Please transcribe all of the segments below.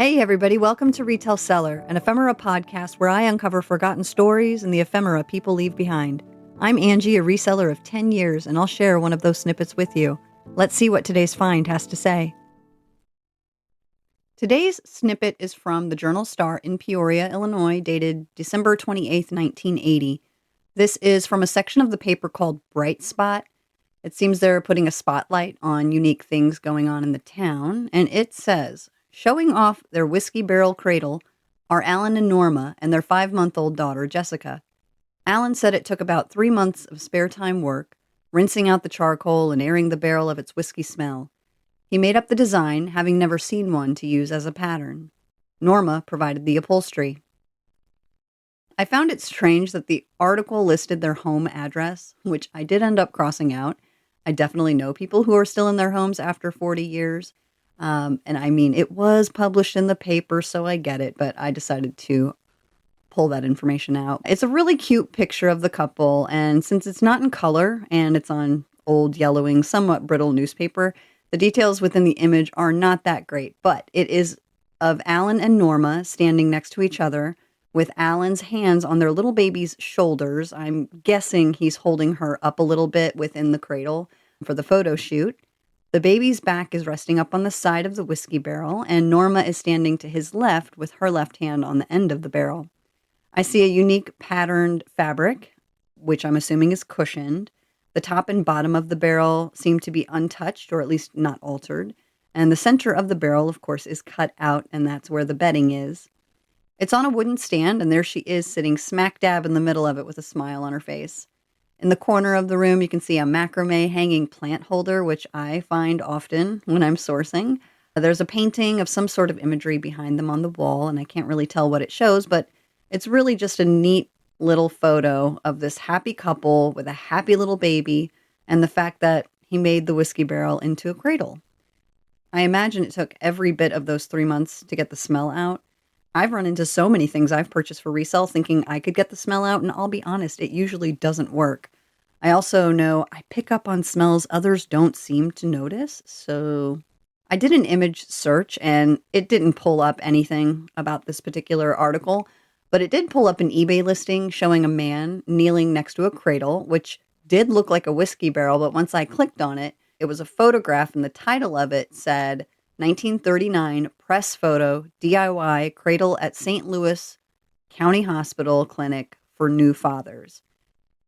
Hey everybody, welcome to Retell Cellar, an ephemera podcast where I uncover forgotten stories and the ephemera people leave behind. I'm Angie, a reseller of 10 years, and I'll share one of those snippets with you. Let's see what today's find has to say. Today's snippet is from the Journal-Star in Peoria, Illinois, dated December 28th, 1980. This is from a section of the paper called Bright Spot. It seems they're putting a spotlight on unique things going on in the town, and it says, showing off their whiskey barrel cradle are Alan and Norma and their 5-month-old daughter, Jessica. Alan said it took about 3 months of spare time work, rinsing out the charcoal and airing the barrel of its whiskey smell. He made up the design, having never seen one to use as a pattern. Norma provided the upholstery. I found it strange that the article listed their home address, which I did end up crossing out. I definitely know people who are still in their homes after 40 years. And I mean, it was published in the paper, so I get it, but I decided to pull that information out. It's a really cute picture of the couple, and since it's not in color and it's on old, yellowing, somewhat brittle newspaper, the details within the image are not that great, but it is of Alan and Norma standing next to each other with Alan's hands on their little baby's shoulders. I'm guessing he's holding her up a little bit within the cradle for the photo shoot. The baby's back is resting up on the side of the whiskey barrel, and Norma is standing to his left with her left hand on the end of the barrel. I see a unique patterned fabric, which I'm assuming is cushioned. The top and bottom of the barrel seem to be untouched, or at least not altered. And the center of the barrel, of course, is cut out, and that's where the bedding is. It's on a wooden stand, and there she is sitting smack dab in the middle of it with a smile on her face. In the corner of the room, you can see a macrame hanging plant holder, which I find often when I'm sourcing. There's a painting of some sort of imagery behind them on the wall, and I can't really tell what it shows, but it's really just a neat little photo of this happy couple with a happy little baby and the fact that he made the whiskey barrel into a cradle. I imagine it took every bit of those 3 months to get the smell out. I've run into so many things I've purchased for resale thinking I could get the smell out, and I'll be honest, it usually doesn't work. I also know I pick up on smells others don't seem to notice, so I did an image search and it didn't pull up anything about this particular article, but it did pull up an eBay listing showing a man kneeling next to a cradle, which did look like a whiskey barrel, but once I clicked on it, it was a photograph and the title of it said 1939 press photo DIY cradle at St. Louis County Hospital Clinic for new fathers.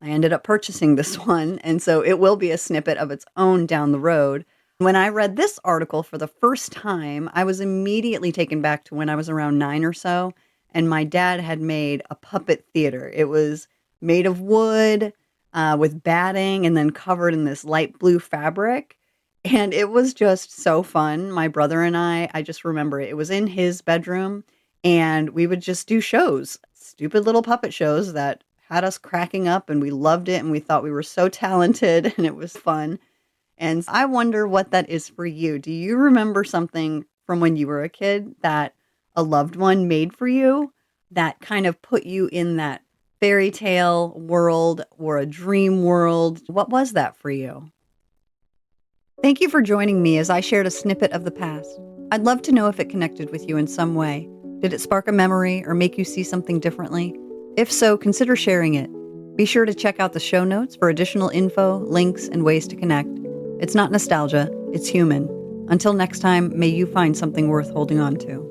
I ended up purchasing this one, and so it will be a snippet of its own down the road. When I read this article for the first time, I was immediately taken back to when I was around 9 or so, and my dad had made a puppet theater. It was made of wood with batting and then covered in this light blue fabric. And it was just so fun. My brother and I just remember it was in his bedroom, and we would just do shows, stupid little puppet shows that had us cracking up, and we loved it, and we thought we were so talented, and it was fun. And I wonder what that is for you. Do you remember something from when you were a kid that a loved one made for you that kind of put you in that fairy tale world or a dream world? What was that for you? Thank you for joining me as I shared a snippet of the past. I'd love to know if it connected with you in some way. Did it spark a memory or make you see something differently? If so, consider sharing it. Be sure to check out the show notes for additional info, links, and ways to connect. It's not nostalgia, it's human. Until next time, may you find something worth holding on to.